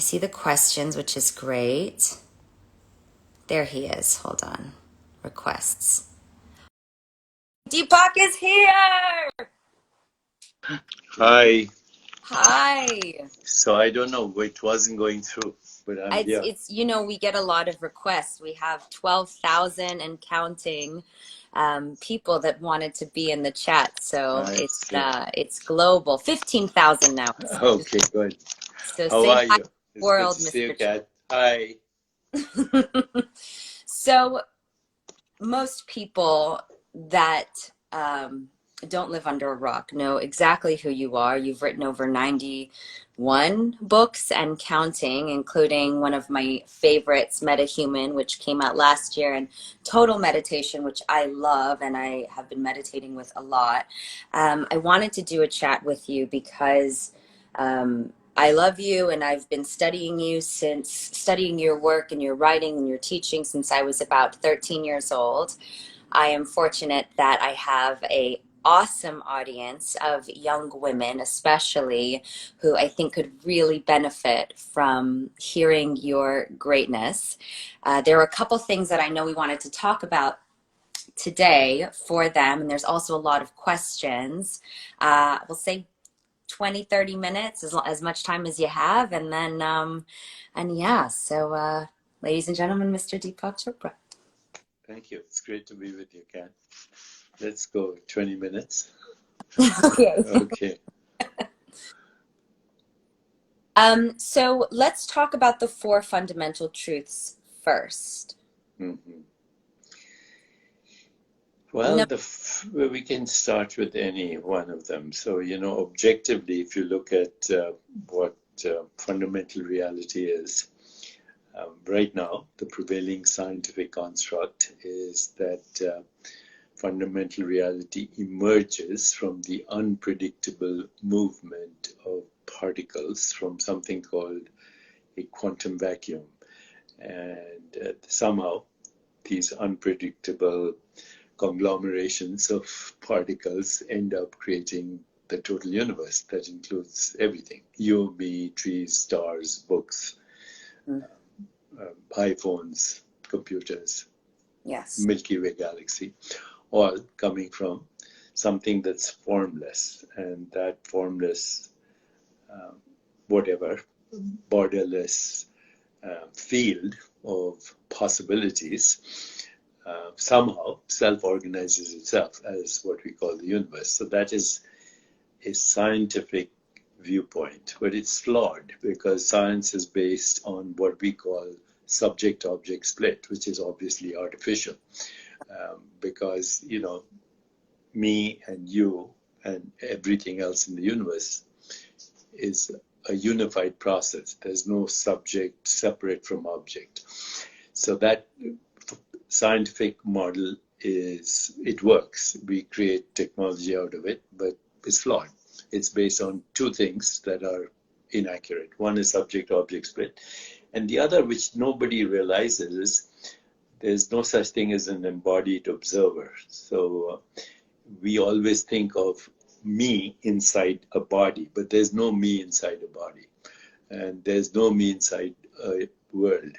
see the questions, which is great. There he is. Hold on. Requests. Deepak is here. Hi. Hi. So I don't know, it wasn't going through, but I'm here. It's we get a lot of requests. We have 12,000 and counting people that wanted to be in the chat. So I see. it's global. 15,000 now. Okay, good. So How say are hi, you? It's good world, to see you, Mr. Kat. Hi. So most people that don't live under a rock know exactly who you are. You've written over 91 books and counting, including one of my favorites, Metahuman, which came out last year, and Total Meditation, which I love and I have been meditating with a lot. I wanted to do a chat with you because I love you, and I've been studying your work and your writing and your teaching since I was about 13 years old. I am fortunate that I have a awesome audience of young women, especially, who I think could really benefit from hearing your greatness. There are a couple things that I know we wanted to talk about today for them, and there's also a lot of questions. We'll say 20, 30 minutes, as much time as you have, and then, and yeah, so ladies and gentlemen, Mr. Deepak Chopra. Thank you. It's great to be with you, Kat. Let's go 20 minutes. Okay. Okay. So let's talk about the four fundamental truths first. Mm-hmm. Well, we can start with any one of them. So, objectively, if you look at what fundamental reality is, right now, the prevailing scientific construct is that fundamental reality emerges from the unpredictable movement of particles from something called a quantum vacuum. And somehow, these unpredictable conglomerations of particles end up creating the total universe that includes everything. You, me, trees, stars, books, iPhones, computers, Yes. Milky Way galaxy, all coming from something that's formless. And that formless, whatever, borderless field of possibilities somehow self-organizes itself as what we call the universe. So that is a scientific viewpoint, but it's flawed because science is based on what we call subject-object split, which is obviously artificial. Because, me and you and everything else in the universe is a unified process. There's no subject separate from object. So that scientific model it works. We create technology out of it, but it's flawed. It's based on two things that are inaccurate. One is subject-object split, and the other, which nobody realizes, is there's no such thing as an embodied observer. So we always think of me inside a body, but there's no me inside a body, and there's no me inside a world.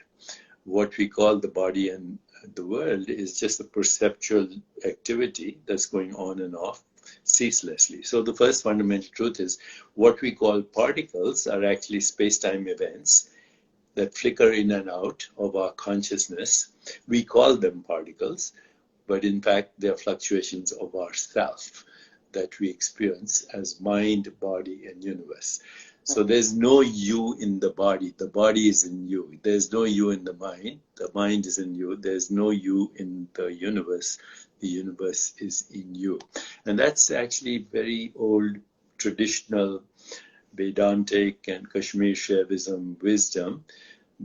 What we call the body and the world is just a perceptual activity that's going on and off ceaselessly. So the first fundamental truth is what we call particles are actually space-time events that flicker in and out of our consciousness. We call them particles, but in fact they're fluctuations of our self that we experience as mind, body, and universe. So there's no you in the body is in you. There's no you in the mind is in you. There's no you in the universe is in you. And that's actually very old traditional Vedantic and Kashmir Shaivism wisdom,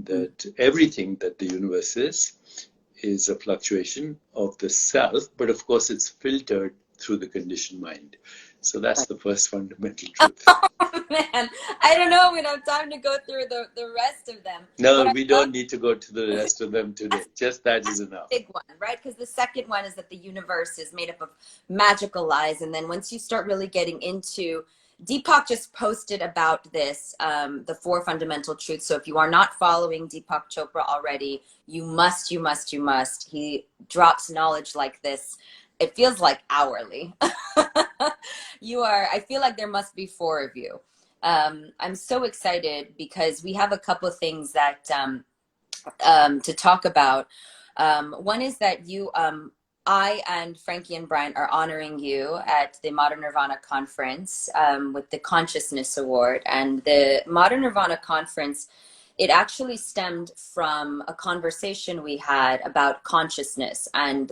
that everything that the universe is a fluctuation of the self, but of course it's filtered through the conditioned mind. So that's the first fundamental truth. Oh, man, I don't know. We don't have time to go through the rest of them. No, we don't need to go to the rest of them today. Just that is enough. Big one, right? Because the second one is that the universe is made up of magical lies. And then once you start really getting into Deepak just posted about this, the 4 fundamental truths. So if you are not following Deepak Chopra already, you must, you must, you must. He drops knowledge like this. It feels like hourly. I feel like there must be 4 of you. I'm so excited because we have a couple of things that to talk about. One is that I and Frankie and Brian are honoring you at the Modern Nirvana Conference with the Consciousness Award. And the Modern Nirvana Conference, it actually stemmed from a conversation we had about consciousness and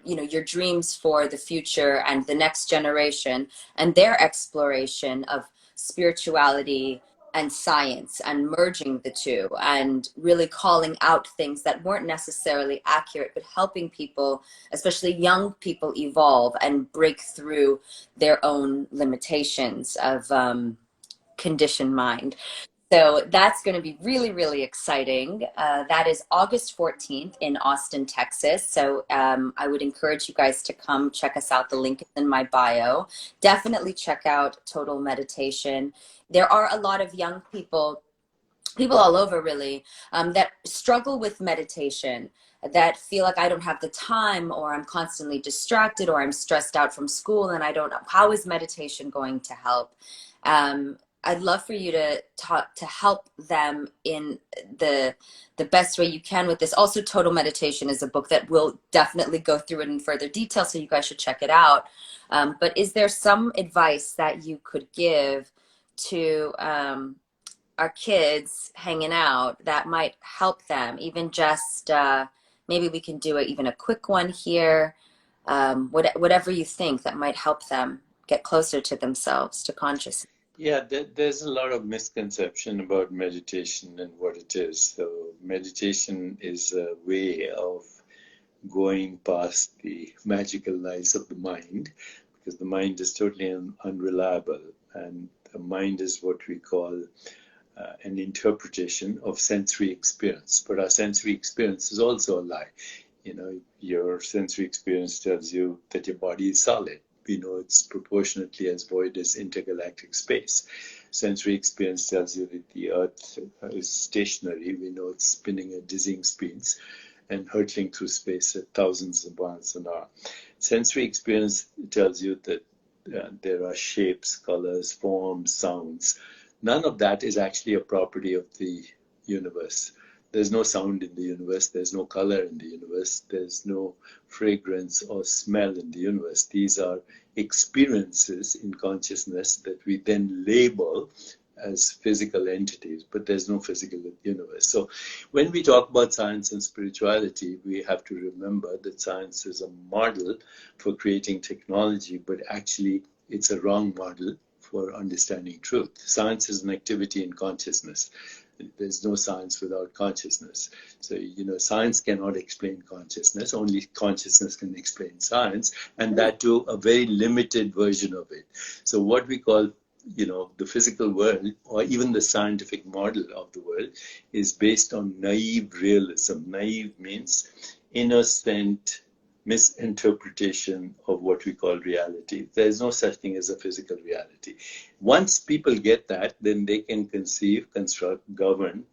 your dreams for the future and the next generation and their exploration of spirituality and science and merging the two and really calling out things that weren't necessarily accurate, but helping people, especially young people, evolve and break through their own limitations of conditioned mind. So that's going to be really, really exciting. That is August 14th in Austin, Texas. So I would encourage you guys to come check us out. The link is in my bio. Definitely check out Total Meditation. There are a lot of young people all over really, that struggle with meditation, that feel like I don't have the time, or I'm constantly distracted, or I'm stressed out from school and I don't know. How is meditation going to help? I'd love for you to talk to help them in the best way you can with this. Also, Total Meditation is a book that will definitely go through it in further detail, so you guys should check it out. But is there some advice that you could give to our kids hanging out that might help them? Even just maybe we can do even a quick one here. Whatever you think that might help them get closer to themselves, to consciousness. Yeah, there's a lot of misconception about meditation and what it is. So meditation is a way of going past the magical lies of the mind, because the mind is totally unreliable, and the mind is what we call an interpretation of sensory experience. But our sensory experience is also a lie. You know, your sensory experience tells you that your body is solid. We know it's proportionately as void as intergalactic space. Sensory experience tells you that the Earth is stationary. We know it's spinning at dizzying speeds and hurtling through space at thousands of miles an hour. Sensory experience tells you that there are shapes, colors, forms, sounds. None of that is actually a property of the universe. There's no sound in the universe. There's no color in the universe. There's no fragrance or smell in the universe. These are experiences in consciousness that we then label as physical entities, but there's no physical universe. So when we talk about science and spirituality, we have to remember that science is a model for creating technology, but actually it's a wrong model for understanding truth. Science is an activity in consciousness. There's no science without consciousness. So, science cannot explain consciousness. Only consciousness can explain science, and that too a very limited version of it. So what we call, the physical world, or even the scientific model of the world, is based on naive realism. Naive means innocent misinterpretation of what we call reality. There's no such thing as a physical reality. Once people get that, then they can conceive, construct, govern,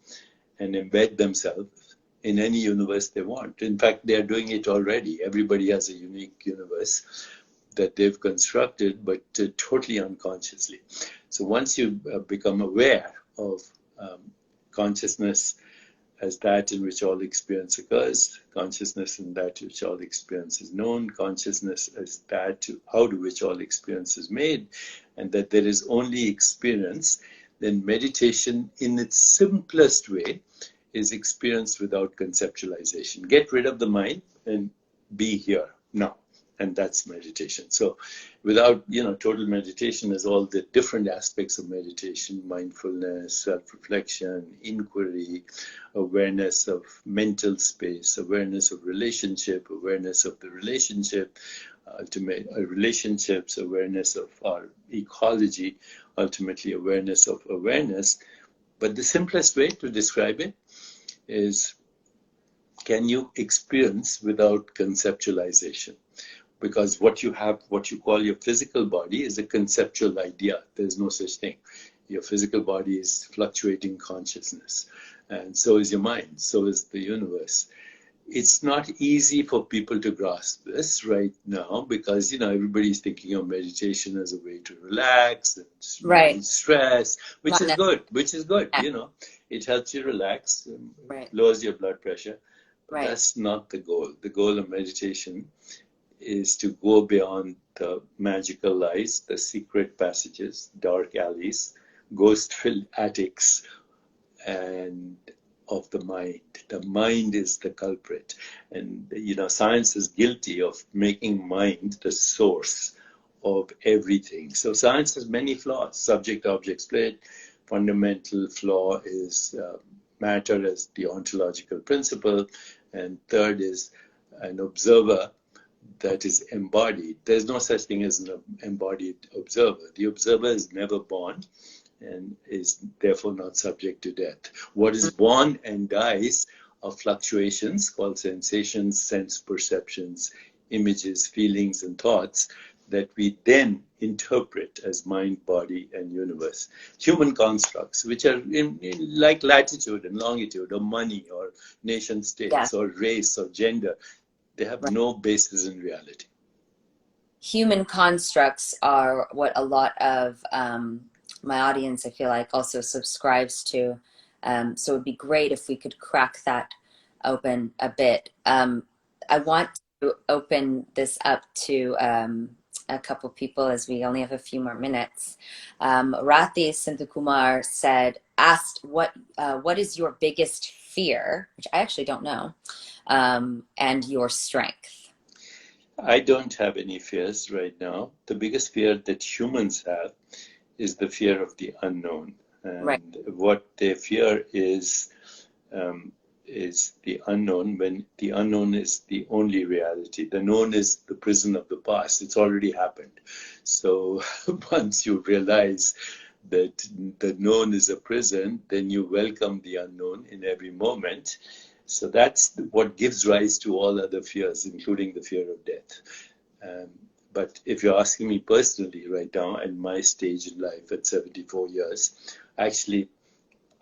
and embed themselves in any universe they want. In fact, they are doing it already. Everybody has a unique universe that they've constructed, but totally unconsciously. So once you become aware of consciousness as that in which all experience occurs, consciousness in that which all experience is known, consciousness as that out of which all experience is made, and that there is only experience, then meditation in its simplest way is experience without conceptualization. Get rid of the mind and be here now. And that's meditation. So without, total meditation is all the different aspects of meditation: mindfulness, self-reflection, inquiry, awareness of mental space, awareness of relationship, awareness of the relationship, ultimate relationships, awareness of our ecology, ultimately awareness of awareness. But the simplest way to describe it is, can you experience without conceptualization? because what you have, what you call your physical body, is a conceptual idea. There's no such thing. Your physical body is fluctuating consciousness, and so is your mind, so is the universe. It's not easy for people to grasp this right now because, you know, everybody's thinking of meditation as a way to relax and Right. release stress, which Not is good, which is good, necessarily. you know. It helps you relax, Right. lowers your blood pressure, but Right. that's not the goal. The goal of meditation is to go beyond the magical lies, the secret passages, dark alleys, ghost-filled attics, and of the mind. The mind is the culprit. And, you know, science is guilty of making mind the source of everything. So science has many flaws. Subject-object split. Fundamental flaw is matter as the ontological principle. And third is an observer that is embodied. There's no such thing as an embodied observer. The observer is never born and is therefore not subject to death. What is born and dies are fluctuations called sensations, sense perceptions, images, feelings, and thoughts that we then interpret as mind, body, and universe. Human constructs, which are in like latitude and longitude, or money, or nation Yeah. states, or race, or gender, they have Right. no basis in reality. Human constructs are what a lot of my audience, I feel like, also subscribes to. So it'd be great if we could crack that open a bit. I want to open this up to a couple people as we only have a few more minutes. Rati Sindhukumar asked, what is your biggest fear, which I actually don't know, and your strength? I don't have any fears right now. The biggest fear that humans have is the fear of the unknown. Right. And what they fear is the unknown, when the unknown is the only reality. The known is the prison of the past. It's already happened. So once you realize that the known is a prison, then you welcome the unknown in every moment. So that's what gives rise to all other fears, including the fear of death. But if you're asking me personally right now, at my stage in life at 74 years, actually,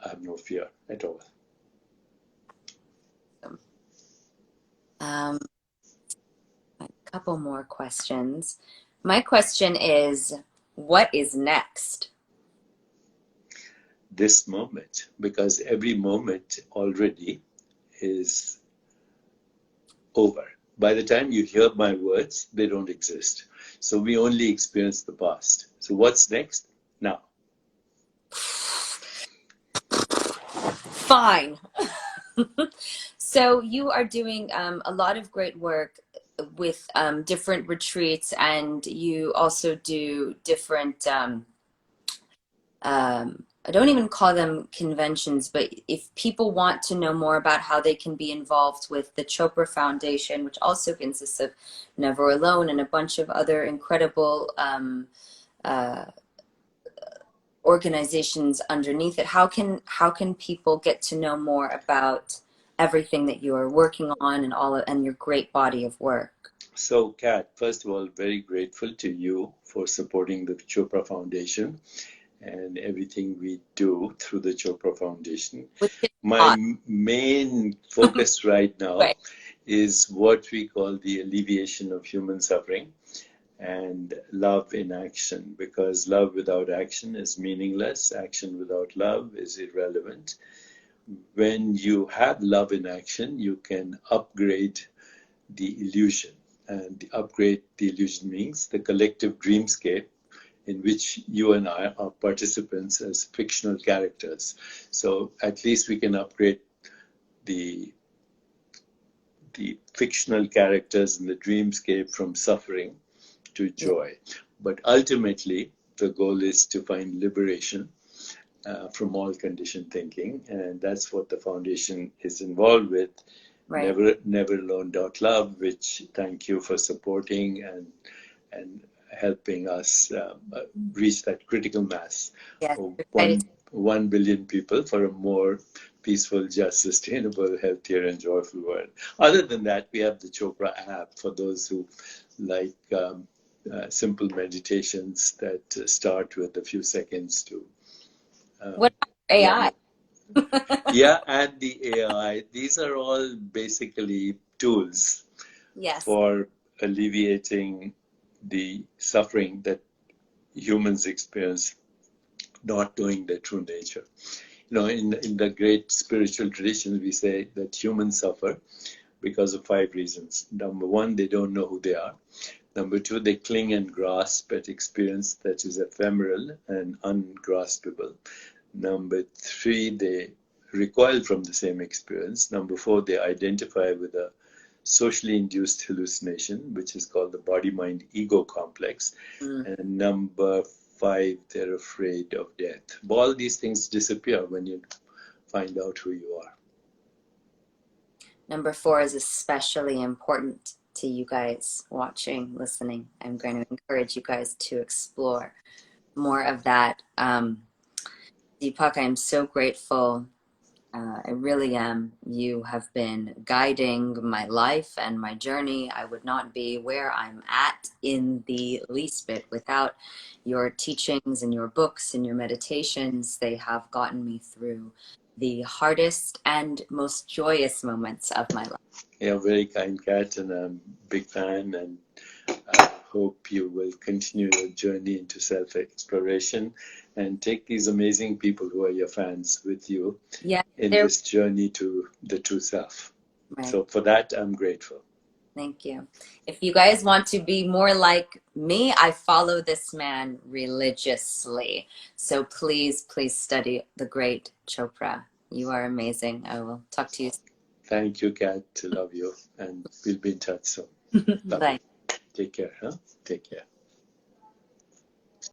I have no fear at all. A couple more questions. My question is, what is next? This moment, because every moment already is over. By the time you hear my words, they don't exist. So we only experience the past. So what's next? Now. Fine. So you are doing a lot of great work with different retreats, and you also do different I don't even call them conventions, but if people want to know more about how they can be involved with the Chopra Foundation, which also consists of Never Alone and a bunch of other incredible uh, organizations underneath it, how can people get to know more about everything that you are working on and your great body of work? So, Kat, first of all, very grateful to you for supporting the Chopra Foundation and everything we do through the Chopra Foundation. Which is My odd. main focus right now Right. is what we call the alleviation of human suffering and love in action, because love without action is meaningless. Action without love is irrelevant. When you have love in action, you can upgrade the illusion. And the upgrade the illusion means the collective dreamscape in which you and I are participants as fictional characters. So at least we can upgrade the fictional characters in the dreamscape from suffering to joy. But ultimately, the goal is to find liberation from all conditioned thinking, and that's what the foundation is involved with. Right. Never Alone.love, which thank you for supporting and helping us reach that critical mass Yes. of Excited. 1 billion people for a more peaceful, just, sustainable, healthier, and joyful world. Other than that, we have the Chopra app for those who like simple meditations that start with a few seconds to What about AI? long. Yeah, and the AI, these are all basically tools Yes. for alleviating the suffering that humans experience not knowing their true nature. You know, in the great spiritual traditions, we say that humans suffer because of 5 reasons. Number one, they don't know who they are. Number two, they cling and grasp at experience that is ephemeral and ungraspable. Number three, they recoil from the same experience. Number four, they identify with a socially induced hallucination, which is called the body-mind-ego complex. Mm. And number five, they're afraid of death. All these things disappear when you find out who you are. Number 4 is especially important to you guys watching, listening. I'm going to encourage you guys to explore more of that. Deepak, I'm so grateful. I really am. You have been guiding my life and my journey. I would not be where I'm at in the least bit without your teachings and your books and your meditations. They have gotten me through the hardest and most joyous moments of my life. Yeah, very kind, Kat, and I'm a big fan, and I hope you will continue your journey into self-exploration and take these amazing people who are your fans with you in this journey to the true self. Right. So for that, I'm grateful. Thank you. If you guys want to be more like me, I follow this man religiously. So please, please study the great Chopra. You are amazing. I will talk to you soon. Thank you, Kat. Love you. And we'll be in touch soon. Bye. Take care, huh? Take care.